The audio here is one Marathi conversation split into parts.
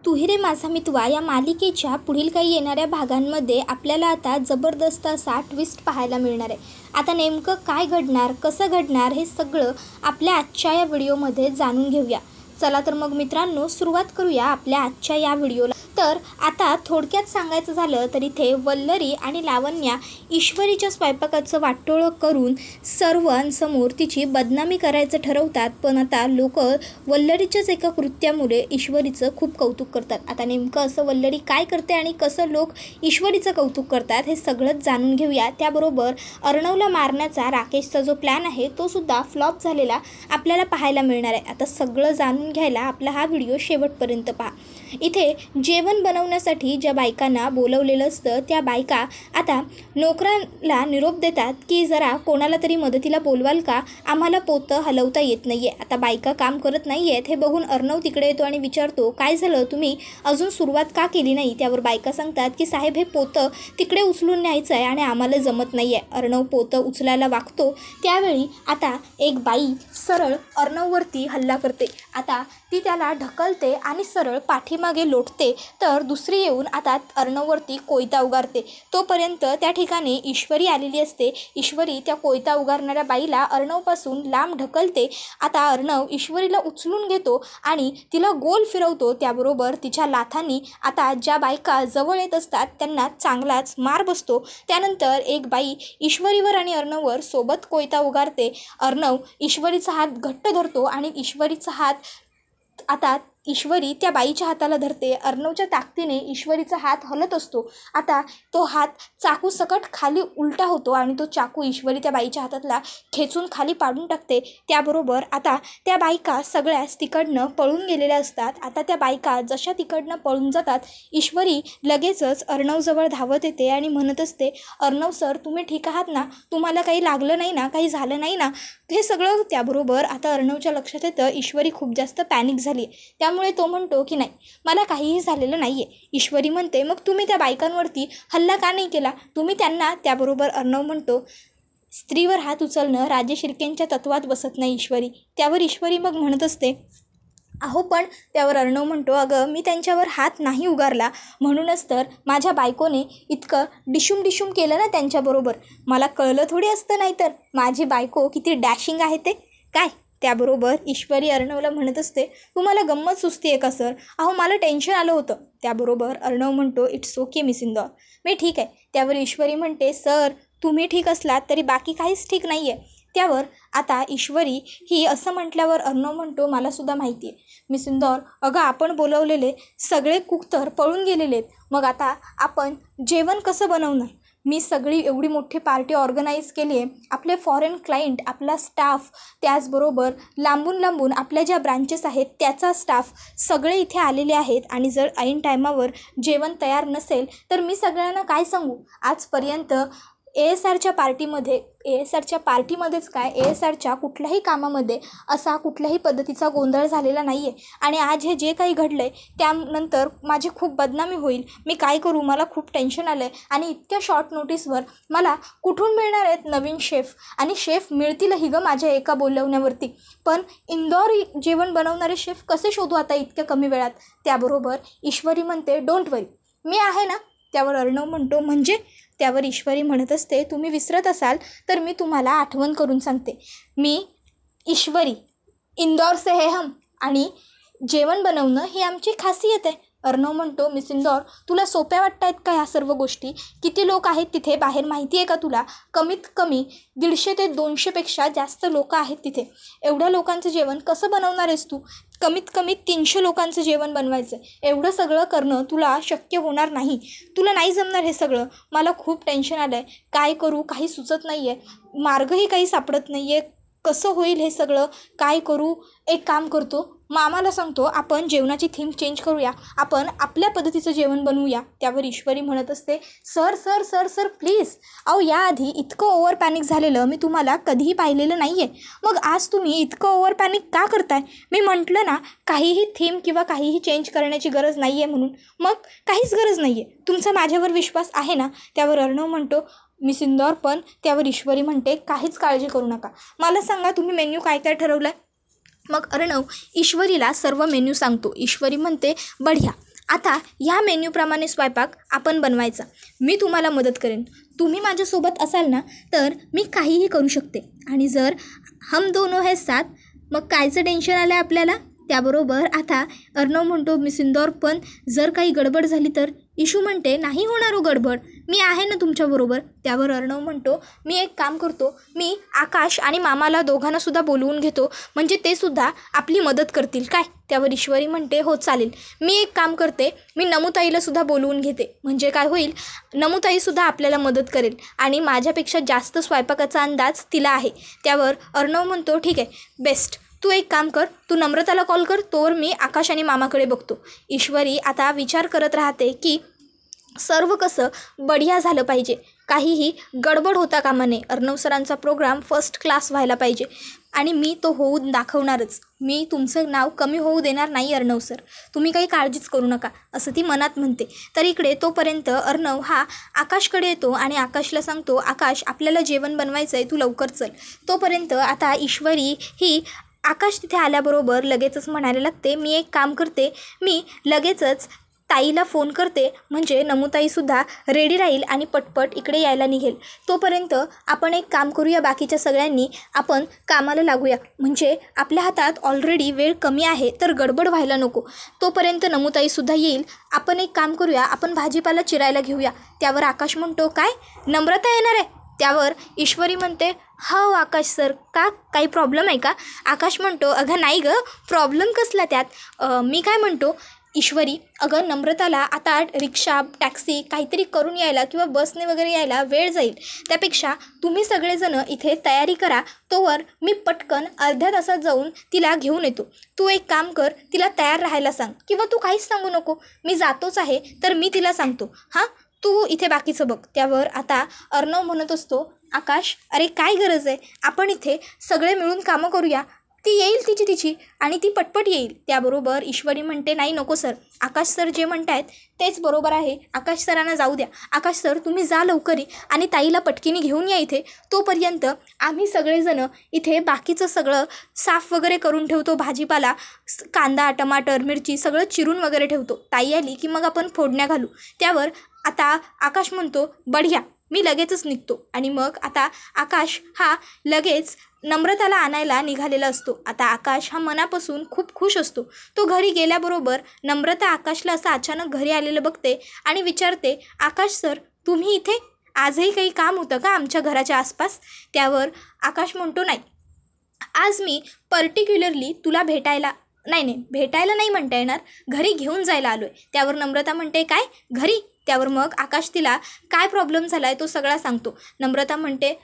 तू ही रे माझा मितवा या मालिकेच्या पुढील काही येणाऱ्या भागांमध्ये आपल्याला आता जबरदस्त असा ट्विस्ट पाहायला मिळणार आहे। आता नेमकं काय घडणार, कसं घडणार हे सगळं आपल्या आजच्या या व्हिडिओमध्ये जाणून घेऊया। चला तर मग मित्रांनो सुरुवात करूया आपल्या आजच्या या व्हिडिओला। तर आता थोडक्यात सांगायचं झालं तर इथे वल्लरी आणि लावण्या ईश्वरीच्या स्वयंपाकाचं वाटोळं करून सर्वांसमोर तिची बदनामी करायचं ठरवतात। पण आता लोक वल्लरीच्याच एका कृत्यामुळे ईश्वरीचं खूप कौतुक करतात। आता नेमकं असं वल्लरी काय करते आणि कसं लोक ईश्वरीचं कौतुक करतात हे सगळंच जाणून घेऊया। त्याबरोबर अर्णवला मारण्याचा राकेशचा जो प्लॅन आहे तो सुद्धा फ्लॉप झालेला आपल्याला पाहायला मिळणार आहे। आता सगळं जाणून घ्यायला आपला हा व्हिडिओ शेवटपर्यंत पहा। इथे जेवण बनवण्यासाठी ज्या बायकांना बोलवलेलं असतं त्या बायका आता नोकराला निरोप देतात की जरा कोणाला तरी मदतीला बोलवाल का, आम्हाला पोतं हलवता येत नाही आहे। आता बायका काम करत नाही आहेत हे बघून अर्णव तिकडे येतो आणि विचारतो काय झालं, तुम्ही अजून सुरुवात का केली नाही। त्यावर बायका सांगतात की साहेब हे पोतं तिकडे उचलून न्यायचं आहे आणि आम्हाला जमत नाही आहे। अर्णव पोतं उचलायला वागतो त्यावेळी आता एक बाई सरळ अर्णववरती हल्ला करते। आता ती त्याला ढकलते आणि सरळ पाठीमागे लोटते तर दुसरी येऊन आता अर्णववरती कोयता उगारते। तोपर्यंत त्या ठिकाणी ईश्वरी आलेली असते। ईश्वरी त्या कोयता उगारणाऱ्या बाईला अर्णवपासून लांब ढकलते। आता अर्णव ईश्वरीला उचलून घेतो आणि तिला गोल फिरवतो। त्याबरोबर तिच्या लाथांनी आता ज्या बायका जवळ येत असतात त्यांना चांगलाच मार बसतो। त्यानंतर एक बाई ईश्वरीवर आणि अर्णववर सोबत कोयता उगारते। अर्णव ईश्वरीचा हात घट्ट धरतो आणि ईश्वरीचा हात आता ईश्वरी त्या बाईच्या हाताला धरते। अर्णवच्या ताकदीने ईश्वरीचा हात हलत असतो। आता तो हात चाकू सकट खाली उलटा होतो आणि तो चाकू ईश्वरी त्या बाईच्या हातातला खेचून खाली पाडून टाकते। त्याबरोबर आता त्या बायका सगळ्याच तिकडनं पळून गेलेल्या असतात। आता त्या बायका जशा तिकडनं पळून जातात ईश्वरी लगेचच अर्णवजवळ धावत येते आणि म्हणत असते, अर्णव सर तुम्ही ठीक आहात ना, तुम्हाला काही लागलं नाही ना, काही झालं नाही ना, हे सगळं। त्याबरोबर आता अर्णवच्या लक्षात येतं ईश्वरी खूप जास्त पॅनिक झाली आहे। त्यामुळे तो म्हणतो की नाही मला काहीही झालेलं नाही आहे। ईश्वरी म्हणते मग तुम्ही त्या बायकांवरती हल्ला का नाही केला, तुम्ही त्यांना। त्याबरोबर अर्णव म्हणतो स्त्रीवर हात उचलणं राजे शिर्केंच्या तत्वात बसत नाही ईश्वरी। त्यावर ईश्वरी मग म्हणत असते अहो पण, त्यावर अर्णव म्हणतो अगं मी त्यांच्यावर हात नाही उगारला म्हणूनच तर माझ्या बायकोने इतकं डिशूम केलं ना त्यांच्याबरोबर, मला कळलं थोडी असतं नाही तर माझी बायको किती डॅशिंग आहे ते काय। त्याबरोबर ईश्वरी अर्णवला म्हणत असते तुम्हाला गंमत सुचती आहे का सर, अहो मला टेन्शन आलं होतं। त्याबरोबर अर्णव म्हणतो इट्स ओके मिस इंदौर, मी ठीक आहे। त्यावर ईश्वरी म्हणते सर तुम्ही ठीक असलात तरी बाकी काहीच ठीक नाही आहे। त्यावर आता ईश्वरी ही असं म्हटल्यावर अर्णव म्हणतो मलासुद्धा माहिती आहे मिस इंदौर, अगं आपण बोलवलेले सगळे कुक तर पळून गेलेले आहेत, मग आता आपण जेवण कसं बनवणार। मी सगळी एवढी मोठी पार्टी ऑर्गनाईज केली आहे, आपले फॉरेन क्लायंट, आपला स्टाफ, त्याचबरोबर लांबून आपल्या ज्या ब्रांचेस आहेत त्याचा स्टाफ सगळे इथे आलेले आहेत आणि जर ऐन टायमावर जेवण तयार नसेल तर मी सगळ्यांना काय सांगू। आजपर्यंत ASRच्या पार्टीमध्येच काय ASRच्या कुठल्याही कामामध्ये असा कुठल्याही पद्धतीचा गोंधळ झालेला नाही आहे आणि आज हे जे काही घडलं आहे त्यानंतर माझी खूप बदनामी होईल, मी काय करू, मला खूप टेन्शन आलं आहे आणि इतक्या शॉर्ट नोटीसवर मला कुठून मिळणार आहेत नवीन शेफ, आणि शेफ मिळतीलही गं माझ्या एका बोलवण्यावरती, पण इंदौर जेवण बनवणारे शेफ कसे शोधू आता इतक्या कमी वेळात। त्याबरोबर ईश्वरी म्हणते डोंट वरी मी आहे ना। त्यावर अर्णव म्हणतो म्हणजे, त्यावर ईश्वरी म्हणत असते तुम्ही विसरत असाल तर मी तुम्हाला आठवण करून सांगते, मी ईश्वरी, इंदौर से है हम, आणि जेवण बनवणं ही आमची खासियत आहे। अर्णव म्हणतो मिस इंदौर तुला सोप्या वाटत आहेत का ह्या सर्व गोष्टी, किती लोक आहेत तिथे बाहेर माहिती आहे का तुला, कमीत कमी 150 ते 200पेक्षा जास्त लोक आहेत तिथे, एवढ्या लोकांचं जेवण कसं बनवणार आहेस तू, कमीत कमी 300 लोकांचं जेवण बनवायचं, एवढं सगळं करणं तुला शक्य होणार नाही, तुला नाही जमणार हे सगळं, मला खूप टेन्शन आलं आहे, काय करू काही सुचत नाही आहे, मार्गही काही सापडत नाही आहे, कसं होईल हे सगळं, काय करू। एक काम करतो मामाला सांगतो आपण जेवणाची थीम चेंज करूया, आपण आपल्या पद्धतीचं जेवण बनवूया। त्यावर ईश्वरी म्हणत असते sir sir sir sir please, अहो याआधी इतकं ओव्हर पॅनिक झालेलं मी तुम्हाला कधीही पाहिलेलं नाही आहे, मग आज तुम्ही इतकं ओव्हर पॅनिक का करताय, मी म्हटलं ना काहीही थीम किंवा काहीही चेंज करण्याची गरज नाही आहे म्हणून, मग काहीच गरज नाही आहे, तुमचा माझ्यावर विश्वास आहे ना। त्यावर अर्णव म्हणतो मिस इंदौर पण, त्यावर ईश्वरी म्हणते काहीच काळजी करू नका, मला सांगा तुम्ही मेन्यू काय काय ठरवलं आहे। मग अर्णव ईश्वरीला सर्व मेन्यू सांगतो। ईश्वरी म्हणते बढिया, आता ह्या मेन्यूप्रमाणे स्वयंपाक आपण बनवायचा. मी तुम्हाला मदत करेन. तुम्ही माझ्यासोबत असाल ना तर मी काहीही करू शकते. आणि जर हम दोनो है साथ, मग कायचं टेन्शन आलं आहे आपल्याला. त्याबरोबर आता अर्णव म्हणतो मिस इंदौर, पण जर काही गडबड झाली तर. इशू म्हणते नाही होणार हो गडबड, मी आहे ना तुमच्याबरोबर. त्यावर अर्णव म्हणतो मी एक काम करतो, मी आकाश आणि मामाला दोघांनासुद्धा बोलवून घेतो, म्हणजे ते सुद्धा आपली मदत करतील काय. त्यावर ईश्वरी म्हणते हो चालेल. मी एक काम करते, मी नमुताईलासुद्धा बोलवून घेते, म्हणजे काय होईल, नमुताईसुद्धा आपल्याला मदत करेल आणि माझ्यापेक्षा जास्त स्वयंपाकाचा अंदाज तिला आहे. त्यावर अर्णव म्हणतो ठीक आहे बेस्ट, तू एक काम कर, तू नम्रताला कॉल कर, तोवर मी आकाश आणि मामाकडे बघतो. ईश्वरी आता विचार करत राहते की सर्व कसं बढिया झालं पाहिजे, काहीही गडबड होता कामा नये. अर्णव सरांचा प्रोग्राम फर्स्ट क्लास व्हायला पाहिजे आणि मी तो होऊन दाखवणारच. मी तुमचं नाव कमी होऊ देणार नाही अर्णव सर, तुम्ही काही काळजीच करू नका, असं ती मनात म्हणते. तर इकडे तोपर्यंत अर्णव हा आकाशकडे येतो आणि आकाशला सांगतो आकाश आपल्याला जेवण बनवायचं आहे, तू लवकर चल. तोपर्यंत आता ईश्वरी ही आकाश तिथे आल्याबरोबर लगेचच म्हणायला लागते मी एक काम करते, मी लगेचच ताईला फोन करते, म्हणजे नमुताईसुद्धा रेडी राहील आणि पटपट इकडे यायला निघेल. तोपर्यंत आपण एक काम करूया, बाकीच्या सगळ्यांनी आपण कामाला लागूया, म्हणजे आपल्या हातात ऑलरेडी वेळ कमी आहे तर गडबड व्हायला नको. तोपर्यंत नमुताईसुद्धा येईल. आपण एक काम करूया, आपण भाजीपाला चिरायला घेऊया. त्यावर आकाश म्हणतो काय नम्रता येणार आहे. त्यावर ईश्वरी म्हणते हो आकाश सर, का काही प्रॉब्लेम आहे का. आकाश म्हणतो अगं नाही गं, प्रॉब्लेम कसला त्यात. मी काय म्हणतो ईश्वरी, अगं नम्रताला आता रिक्षा टॅक्सी काहीतरी करून यायला किंवा बसने वगैरे यायला वेळ जाईल, त्यापेक्षा तुम्ही सगळेजणं इथे तयारी करा, तोवर मी पटकन अर्ध्या तासात जाऊन तिला घेऊन येतो. तू एक काम कर, तिला तयार राहायला सांग, किंवा तू काहीच सांगू नको, मी जातोच आहे तर मी तिला सांगतो, हां तू इथे बाकीचं बघ. त्यावर आता अर्णव म्हणत असतो आकाश अरे काय गरज आहे, आपण इथे सगळे मिळून कामं करूया, ती येईल तिची आणि ती पटपट येईल. त्याबरोबर ईश्वरी म्हणते नाही नको सर, आकाश सर जे म्हणत आहेत तेच बरोबर आहे, आकाश सरांना जाऊ द्या. आकाश सर तुम्ही जा लवकरी आणि ताईला पटकीने घेऊन या इथे. तोपर्यंत आम्ही सगळेजणं इथे बाकीचं सगळं साफ वगैरे करून ठेवतो, भाजीपाला कांदा टमाटर मिरची सगळं चिरून वगैरे ठेवतो. ताई आली की मग आपण फोडण्या घालू. त्यावर आता आकाश म्हणतो बढिया, मी लगेचच निघतो. आणि मग आता आकाश हा लगेच नम्रताला आणायला निघालेला असतो. आता आकाश हा मनापासून खूप खुश असतो. तो घरी गेल्याबरोबर नम्रता आकाशला असं अचानक घरी आलेलं बघते आणि विचारते आकाश सर तुम्ही इथे, आजही काही काम होतं का आमच्या घराच्या आसपास. त्यावर आकाश म्हणतो नाही, आज मी पर्टिक्युलरली तुला भेटायला नाही म्हणता येणार, घरी घेऊन जायला आलो आहे. त्यावर नम्रता म्हणते काय घरी. त्यावर मग आकाश तिला काय प्रॉब्लेम झाला आहे तो सगळा सांगतो. नम्रता म्हणते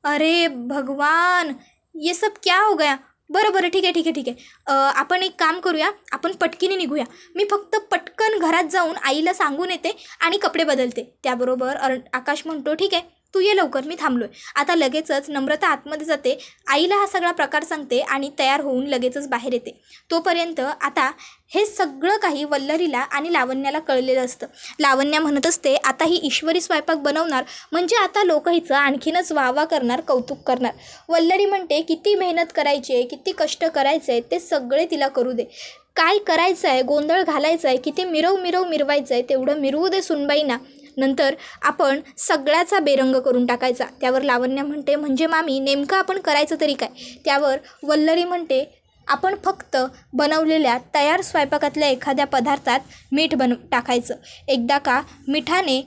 अरे भगवान ये सब क्या हो गया. बरं ठीक आहे आपण एक काम करूया, आपण पटकीने निघूया, मी फक्त पटकन घरात जाऊन आईला सांगून येते आणि कपडे बदलते. त्याबरोबर आकाश म्हणतो ठीक आहे तू ये लवकर, मी थांबलो आहे. आता लगेचच नम्रता आतमध्ये जाते, आईला हा सगळा प्रकार सांगते आणि तयार होऊन लगेचच बाहेर येते. तोपर्यंत आता हे सगळं काही वल्लरीला आणि लावण्याला कळलेलं असतं. लावण्या म्हणत असते आता ही ईश्वरी स्वयंपाक बनवणार म्हणजे आता लोक हिचं आणखीनच वाहवा करणार, कौतुक करणार. वल्लरी म्हणते किती मेहनत करायची आहे, किती कष्ट करायचे आहे ते सगळे तिला करू दे, काय करायचं आहे गोंधळ घालायचा आहे, किती मिरवायचं आहे तेवढं मिरवू दे सुनबाईंना, नंतर आपण सगळ्याचा बेरंग करून टाकायचा. त्यावर लावण्या म्हणते म्हणजे मामी नेमकं आपण करायचं तरी काय. त्यावर वल्लरी म्हणते आपण फक्त बनवलेल्या तयार स्वयंपाकातल्या एखाद्या पदार्थात मीठ टाकायचं. एकदा का मिठाने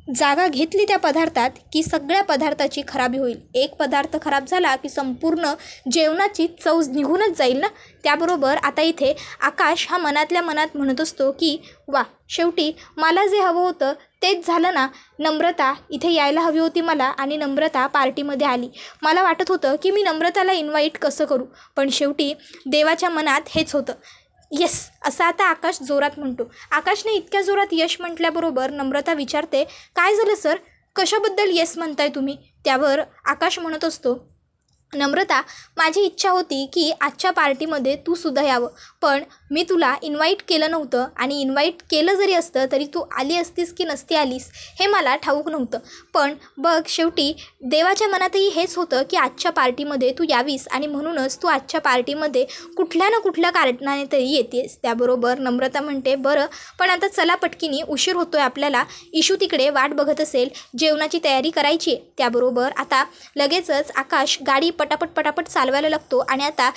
जागा घेतली त्या पदार्थात की सगळ्या पदार्थाची खराबी होईल. एक पदार्थ खराब झाला की संपूर्ण जेवणाची चव निघूनच जाईल ना. त्याबरोबर आता इथे आकाश हा मनातल्या मनात म्हणत असतो की वा, शेवटी मला जे हवं होतं तेच झालं ना. नम्रता इथे यायला हवी होती मला आणि नम्रता पार्टीमध्ये आली. मला वाटत होतं की मी नम्रताला इन्व्हाइट कसं करू, पण शेवटी देवाच्या मनात हेच होतं. येस असं आता आकाश जोरात म्हणतो. आकाशने इतक्या जोरात यश म्हटल्याबरोबर नम्रता विचारते काय झालं सर, कशाबद्दल येस म्हणताय तुम्ही. त्यावर आकाश म्हणत असतो नम्रता माझी इच्छा होती की आजच्या पार्टीमध्ये तू सुद्धा यावं, पण मी तुला इन्व्हाइट केलं नव्हतं आणि इन्व्हाइट केलं जरी असतं तरी तू आली असतीस की नसती आलीस हे मला ठाऊक नव्हतं. पण बघ शेवटी देवाच्या मनातही हेच होतं की आजच्या पार्टीमध्ये तू यावीस आणि म्हणूनच तू आजच्या पार्टीमध्ये कुठल्या ना कुठल्या कारणाने तरी येतेस. त्याबरोबर नम्रता म्हणते बरं पण आता चला पटकीनी उशीर होतोय आपल्याला. इशू तिकडे वाट बघत असेल, जेवणाची तयारी करायची आहे. त्याबरोबर आता लगेचच आकाश गाडी पटापट चालवायला लागतो आणि आता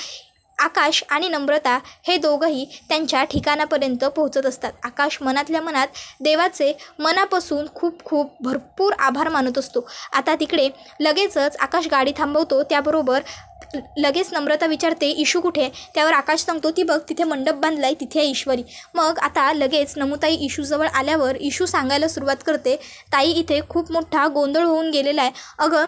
आकाश आणि नम्रता हे दोघंही त्यांच्या ठिकाणापर्यंत पोहोचत असतात. आकाश मनातल्या मनात देवाचे मनापासून खूप खूप भरपूर आभार मानत असतो. आता तिकडे लगेचच आकाश गाडी थांबवतो. त्याबरोबर लगेच नम्रता विचारते इशू कुठे? त्यावर आकाश सांगतो ती बघ तिथे मंडप बांधला आहे, तिथे आहे ईश्वरी. मग आता लगेच नमुताई इशूजवळ आल्यावर इशू सांगायला सुरुवात करते ताई इथे खूप मोठा गोंधळ होऊन गेलेला आहे. अगं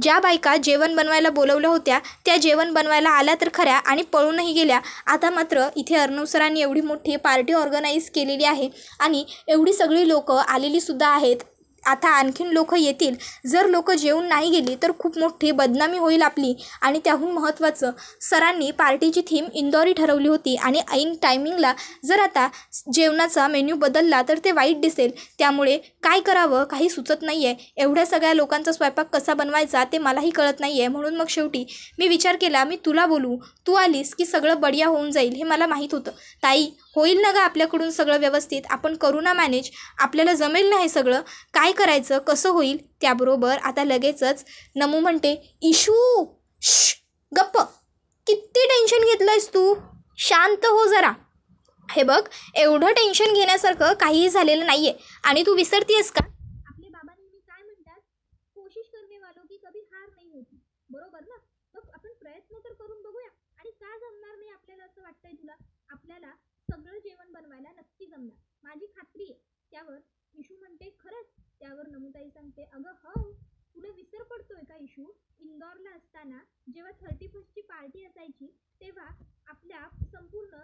ज्या बायका जेवण बनवायला बोलवल्या होत्या त्या जेवण बनवायला आल्या तर खऱ्या आणि पळूनही गेल्या. आता मात्र इथे अर्णव सरांनी एवढी मोठी पार्टी ऑर्गनाईज केलेली आहे आणि एवढी सगळी लोकं आलेली सुद्धा आहेत. आता आणखीन लोक येतील. जर लोक जेवून नाही गेली तर खूप मोठी बदनामी होईल आपली. आणि त्याहून महत्त्वाचं सरांनी पार्टीची थीम इंदोरी ठरवली होती आणि ऐन टायमिंगला जर आता जेवणाचा मेन्यू बदलला तर ते वाईट दिसेल. त्यामुळे काय करावं काही सुचत नाही आहे. एवढ्या सगळ्या लोकांचा स्वयंपाक कसा बनवायचा ते मलाही कळत नाही आहे. म्हणून मग शेवटी मी विचार केला मी तुला बोलू, तू आलीस की सगळं बढिया होऊन जाईल. हे मला माहीत होतं. ताई होईल ना गं आपल्याकडून सगळं व्यवस्थित, आपण करू ना मॅनेज, आपल्याला जमेल ना हे सगळं, काय करायचं कसं होईल. त्याबरोबर आता लगेचच नमू म्हणते इशू गप्प, किती टेन्शन घेतलंयस तू, शांत हो जरा. हे बघ एवढं टेन्शन घेण्यासारखं काहीही झालेलं नाही आहे आणि तू विसरतीयस का आपले बाबा नेहमी काय म्हणतात, कोशिश करणे वालों की कभी हार नाही होती. बरोबर ना? मग आपण प्रयत्न तर करून बघूया. आणि का जमणार नाही आपल्याला असं वाटतंय तुला? आपल्याला सगळं जेवण बनवायला नक्की जमणार, माझी खात्री आहे. त्यावर इशू म्हणते खरंच? त्यावर नमुताई सांगते अगं हो, तुला विसर पडतोय का इशू? इंदोरला असताना जेव्हा 31st पार्टी असायची तेव्हा आपल्या संपूर्ण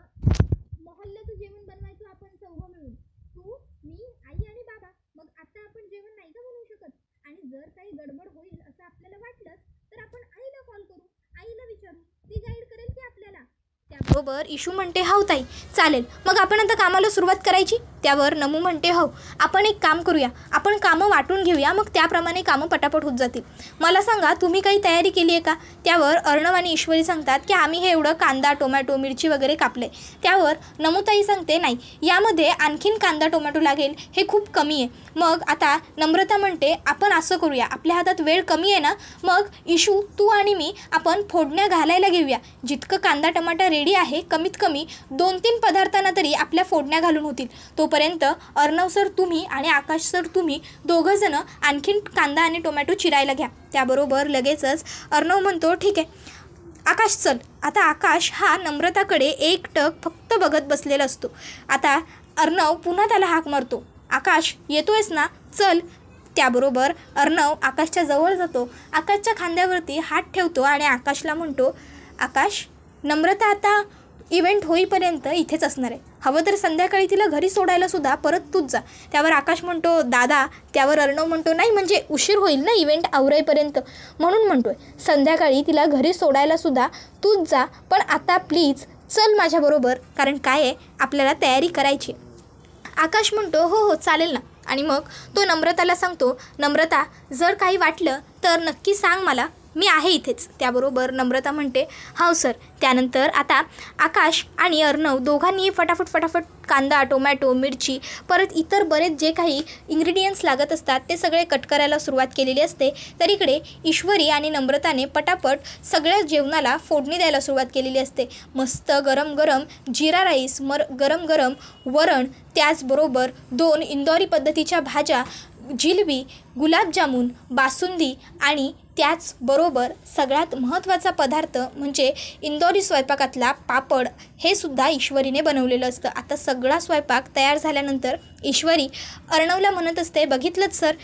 मोहल्ल्याचं जेवण बनवायचं आपण चौघं मिळून, तू मी आई आणि बाबा. मग आता आपण जेवण नाही का बनवू शकत? आणि जर काही गडबड होईल असं आपल्याला वाटलं तर आपण आईला कॉल करू, आईला विचारू, ती गाईड करेल की आपल्याला. त्याबरोबर इशू म्हणते हो ताई चालेल, मग आपण आता कामाला सुरुवात करायची. त्यावर नमू म्हणते हो आपण एक काम करूया, आपण कामं वाटून घेऊया, मग त्याप्रमाणे कामं पटापट होत जातील. मला सांगा तुम्ही काही तयारी केली आहे का? त्यावर अर्णव आणि ईश्वरी सांगतात की आम्ही हे एवढं कांदा टोमॅटो मिरची वगैरे कापले. त्यावर नमुताई सांगते नाही यामध्ये आणखीन कांदा टोमॅटो लागेल, हे खूप कमी आहे. मग आता नम्रता म्हणते आपण असं करूया, आपल्या हातात वेळ कमी आहे ना, मग इशू तू आणि मी आपण फोडण्या घालायला घेऊया. जितकं कांदा टमाटा रेडी आहे कमीत कमी 2-3 पदार्थांना तरी आपल्या फोडण्या घालून होतील. तोपर्यंत अर्णव सर तुम्ही आणि आकाश सर तुम्ही दोघंजणं आणखीन कांदा आणि टोमॅटो चिरायला घ्या. त्याबरोबर लगेचच अर्णव म्हणतो ठीक आहे आकाश चल. आता आकाश हा नम्रताकडे एकटक फक्त बघत बसलेला असतो. आता अर्णव पुन्हा त्याला हाक मारतो आकाश येतोयस ना चल. त्याबरोबर अर्णव आकाशच्या जवळ जातो, आकाशच्या खांद्यावरती हात ठेवतो आणि आकाशला म्हणतो आकाश नम्रता आता इव्हेंट होईपर्यंत इथेच असणार आहे, हवं तर संध्याकाळी तिला घरी सोडायला सुद्धा परत तूच जा. त्यावर आकाश म्हणतो दादा. त्यावर अर्णव म्हणतो नाही म्हणजे उशीर होईल ना इव्हेंट आवरेपर्यंत, म्हणून म्हणतोय संध्याकाळी तिला घरी सोडायला सुद्धा तूच जा, पण आता प्लीज चल माझ्याबरोबर, कारण काय आहे आपल्याला तयारी करायची. आकाश म्हणतो हो हो चालेल ना. आणि मग तो नम्रताला सांगतो नम्रता जर काही वाटलं तर नक्की सांग मला, मी आहे इथेच. त्याबरोबर नम्रता म्हणते हो सर. त्यानंतर आता आकाश आणि अर्णव दोघांनीही फटाफट कांदा टोमॅटो मिरची परत इतर बरेच जे काही इंग्रेडियंट्स लागत असतात ते सगळे कट करायला सुरुवात केलेली असते. तर इकडे ईश्वरी आणि नम्रताने पटापट सगळ्या जेवणाला फोडणी द्यायला सुरुवात केलेली असते. मस्त गरम गरम जिरा राईस, गरम गरम वरण, त्याचबरोबर 2 इंदोरी पद्धतीच्या भाज्या, जिलेबी, गुलाबजामुन, बासुंदी आणि त्याचबरोबर सगळ्यात महत्त्वाचा पदार्थ म्हणजे इंदोरी स्वयंपाकातला पापड, हे सुद्धा ईश्वरीने बनवलेलं असतं. आता सगळा स्वयंपाक तयार झाल्यानंतर ईश्वरी अर्णवला म्हणत असते बघितलंच सर,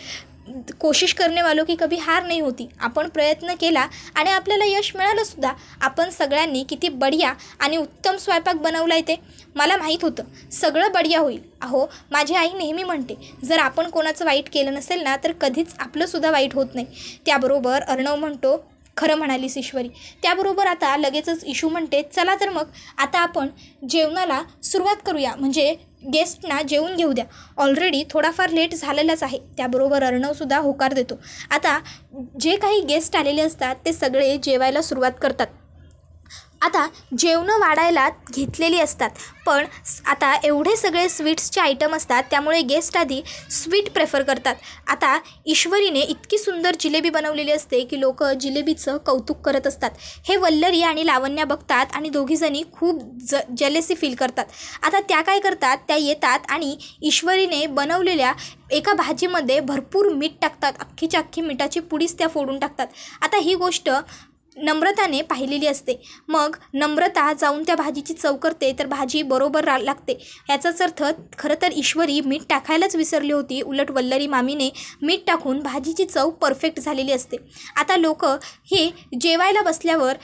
कोशिश करने वालों की कभी हार नहीं होती. आपण प्रयत्न केला आणि आपल्याला यश मिळालं सुद्धा. आपण सगळ्यांनी किती बढिया आणि उत्तम स्वयंपाक बनवला आहे ते मला माहीत होतं, सगळं बढिया होईल. अहो माझी आई नेहमी म्हणते जर आपण कोणाचं वाईट केलं नसेल ना तर कधीच आपलं सुद्धा वाईट होत नाही. त्याबरोबर अर्णव म्हणतो खरं म्हणालीस ईश्वरी. त्याबरोबर आता लगेचच इशू म्हणते, चला तर मग आता आपण जेवणाला सुरुवात करूया, म्हणजे गेस्टना जेवून घेऊ द्या. ऑलरेडी थोडाफार लेट झालेलाच आहे. त्याबरोबर अर्णवसुद्धा होकार देतो. आता जे काही गेस्ट आलेले असतात ते सगळे जेवायला सुरुवात करतात. आता जेवणं वाढायला घेतलेली असतात, पण आता एवढे सगळे स्वीट्सचे आयटम असतात त्यामुळे गेस्ट आधी स्वीट प्रेफर करतात. आता ईश्वरीने इतकी सुंदर जिलेबी बनवलेली असते की लोक जिलेबीचं कौतुक करत असतात. हे वल्लरी आणि लावण्या बघतात आणि दोघीजणी खूप जेलेसी फील करतात. आता त्या काय करतात, त्या येतात आणि ईश्वरीने बनवलेल्या एका भाजीमध्ये भरपूर मीठ टाकतात. अख्खीच्या अख्खी मिठाची पुडीच त्या फोडून टाकतात. आता ही गोष्ट नम्रताने पाहिलेली असते. मग नम्रता जाऊन त्या भाजीची चव करते तर भाजी बरोबर लागते. याचाच अर्थ खरं तर ईश्वरी मीठ टाकायलाच विसरली होती. उलट वल्लरी मामीने मीठ टाकून भाजीची चव परफेक्ट झालेली असते. आता लोक हे जेवायला बसल्यावर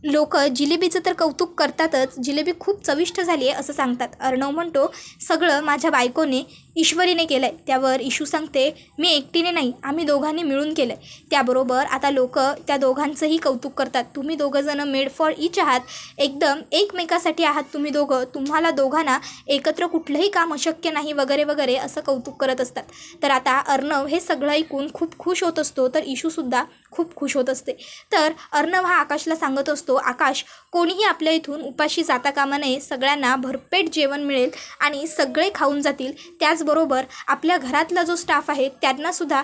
लोक जिलेबीचं तर कौतुक करतातच, जिलेबी खूप चविष्ट झाली आहे असं सांगतात. अर्णव म्हणतो, सगळं माझ्या बायकोने ईश्वरीने केलं आहे. त्यावर इशू सांगते, मी एकटीने नाही, आम्ही दोघांनी मिळून केलं आहे. त्याबरोबर आता लोक त्या दोघांचंही कौतुक करतात. तुम्ही दोघंजणं मेड फॉर इच आहात, एकदम एकमेकासाठी आहात तुम्ही दोघं, तुम्हाला दोघांना एकत्र कुठलंही काम अशक्य नाही वगैरे वगैरे असं कौतुक करत असतात. तर आता अर्णव हे सगळं ऐकून खूप खुश होत असतो, तर इशूसुद्धा खूप खुश होत असते. तर अर्णव हा आकाशला सांगत असतो, आकाश, कोणीही आपल्या इथून उपाशी जाता कामा नये, सगळ्यांना भरपेट जेवण मिळेल आणि सगळे खाऊन जातील. त्याचबरोबर आपल्या घरातला जो स्टाफ आहे त्यांनासुद्धा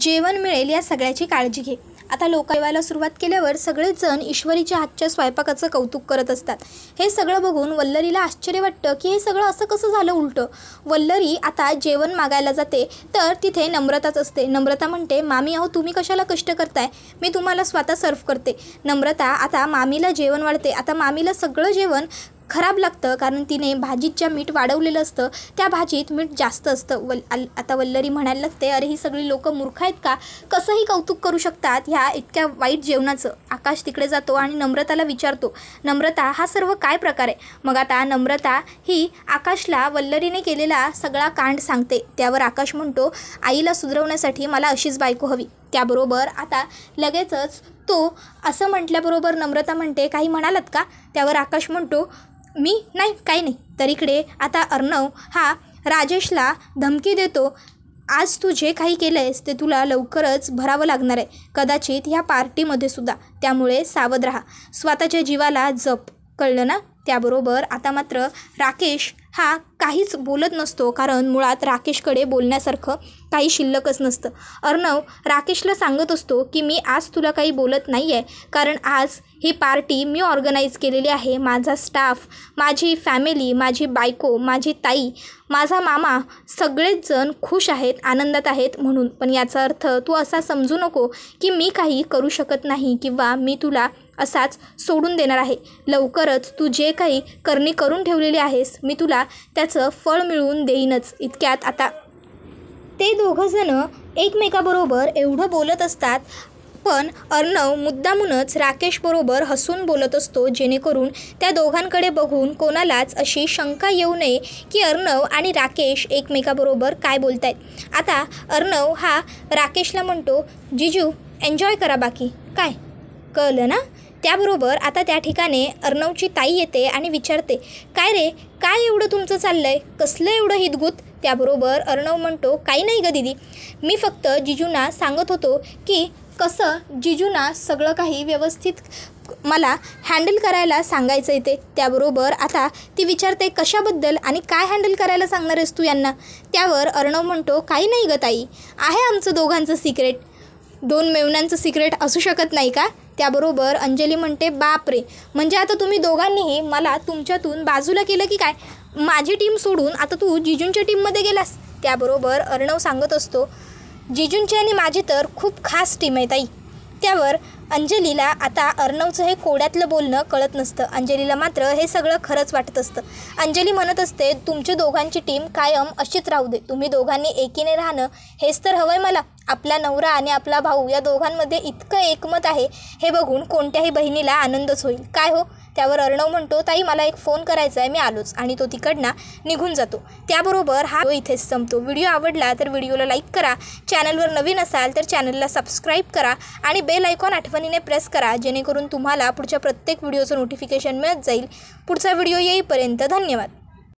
जेवण मिळेल, या सगळ्याची काळजी घे. आता लोक जेवायला सुरुवात केल्यावर सगळेच जण ईश्वरीच्या हातच्या स्वयंपाकाचं कौतुक करत असतात. हे सगळं बघून वल्लरीला आश्चर्य वाटतं की हे सगळं असं कसं झालं उलटं. वल्लरी आता जेवण मागायला जाते तर तिथे नम्रताच असते. नम्रता म्हणते, मामी अहो तुम्ही कशाला कष्ट करताय, मी तुम्हाला स्वतः सर्व करते. नम्रता आता मामीला जेवण वाढते. आता मामीला सगळं जेवण खराब लागतं कारण तिने भाजीत ज्या मीठ वाढवलेलं असतं त्या भाजीत मीठ जास्त असतं. आता वल्लरी म्हणायला लागते, अरे ही सगळी लोक मूर्ख आहेत का, कसंही कौतुक करू शकतात ह्या इतक्या वाईट जेवणाचं. आकाश तिकडे जातो आणि नम्रताला विचारतो, नम्रता हा सर्व काय प्रकार आहे. मग आता नम्रता ही आकाशला वल्लरीने केलेला सगळा कांड सांगते. त्यावर आकाश म्हणतो, आईला सुधरवण्यासाठी मला अशीच बायको हवी. त्याबरोबर आता लगेचच तो असं म्हटल्याबरोबर नम्रता म्हणते, काही म्हणालात का. त्यावर आकाश म्हणतो, मी नाही, काही नाही. तर इकडे आता अर्णव हा राजेशला धमकी देतो, आज तू जे काही केलं आहेस ते तुला लवकरच भरावं लागणार आहे, कदाचित ह्या पार्टीमध्ये सुद्धा, त्यामुळे सावध राहा, स्वतःच्या जीवाला जप, कळलं ना. त्याबरोबर आता मात्र राकेश हा काहीच बोलत नसतो कारण मुळात राकेशकडे बोलण्यासारखं काही शिल्लकच नसतं. अर्णव राकेशला सांगत असतो की मी आज तुला काही बोलत नाही आहे कारण आज ही पार्टी मी ऑर्गनाईज केलेली आहे. माझा स्टाफ, माझी फॅमिली, माझी बायको, माझी ताई, माझा मामा सगळेच जण खुश आहेत, आनंदात आहेत म्हणून. पण याचा अर्थ तू असा समजू नको की मी काही करू शकत नाही किंवा मी तुला असाच सोडून देणार आहे. लवकरच तू जे काही करणी करून ठेवलेली आहेस मी तुला त्याचं फळ मिळवून देईनच. इतक्यात आता ते दोघंजणं एकमेकाबरोबर एवढं बोलत असतात पण अर्णव मुद्दामूनच राकेशबरोबर हसून बोलत असतो जेणेकरून त्या दोघांकडे बघून कोणालाच अशी शंका येऊ नये की अर्णव आणि राकेश एकमेकाबरोबर काय बोलत आहेत. आता अर्णव हा राकेशला म्हणतो, जिजू एन्जॉय करा बाकी काय, कळलं ना. त्याबरोबर आता त्या ठिकाणी अर्णवची ताई येते आणि विचारते, काय रे, काय एवढं तुमचं चाललं आहे, कसलं एवढं हितगुत. त्याबरोबर अर्णव म्हणतो, काही नाही गं दीदी, मी फक्त जिजूंना सांगत होतो की कसं जिजूंना सगळं काही व्यवस्थित मला हँडल करायला सांगायचं आहे ते. त्याबरोबर आता ती विचारते, कशाबद्दल आणि काय हँडल करायला सांगणार आहेस तू यांना. त्यावर अर्णव म्हणतो, काही नाही गं ताई, आहे आमचं दोघांचं सिक्रेट. दोन मेवण्यांचं सिक्रेट असू शकत नाही का. त्याबरोबर अंजली म्हणते, बाप रे, म्हणजे आता तुम्ही दोघांनीही मला तुमच्यातून बाजूला केलं की काय, माझी टीम सोडून आता तू जिजूंच्या टीममध्ये गेलास. त्याबरोबर अर्णव सांगत असतो, जिजूंची आणि माझी तर खूप खास टीम आहे ताई. त्यावर अंजलीला आता अर्णवचं हे कोड्यातलं बोलणं कळत नसतं. अंजलीला मात्र हे सगळं खरंच वाटत असतं. अंजली म्हणत असते, तुमची दोघांची टीम कायम अशीच राहू दे, तुम्ही दोघांनी एकीने राहणं हेच तर हवं आहे मला. आपला नवरा आणि आपला भाऊ या दोघांमध्ये इतकं एकमत आहे हे बघून कोणत्याही बहिणीला आनंदच होईल. काय हो, त्यावर अर्णव म्हणतो, ताई मला एक फोन करायचा आहे, मी आलोच, आणि तो तिकडनं निघून जातो. त्याबरोबर हा व्हिडिओ इथेच संपतो. व्हिडिओ आवडला तर व्हिडिओला लाईक करा, चॅनलवर नवीन असाल तर चॅनलला सबस्क्राईब करा आणि बेल आयकॉन आठवणीने प्रेस करा, जेणेकरून तुम्हाला पुढच्या प्रत्येक व्हिडिओचं नोटिफिकेशन मिळत जाईल. पुढचा व्हिडिओ येईपर्यंत धन्यवाद.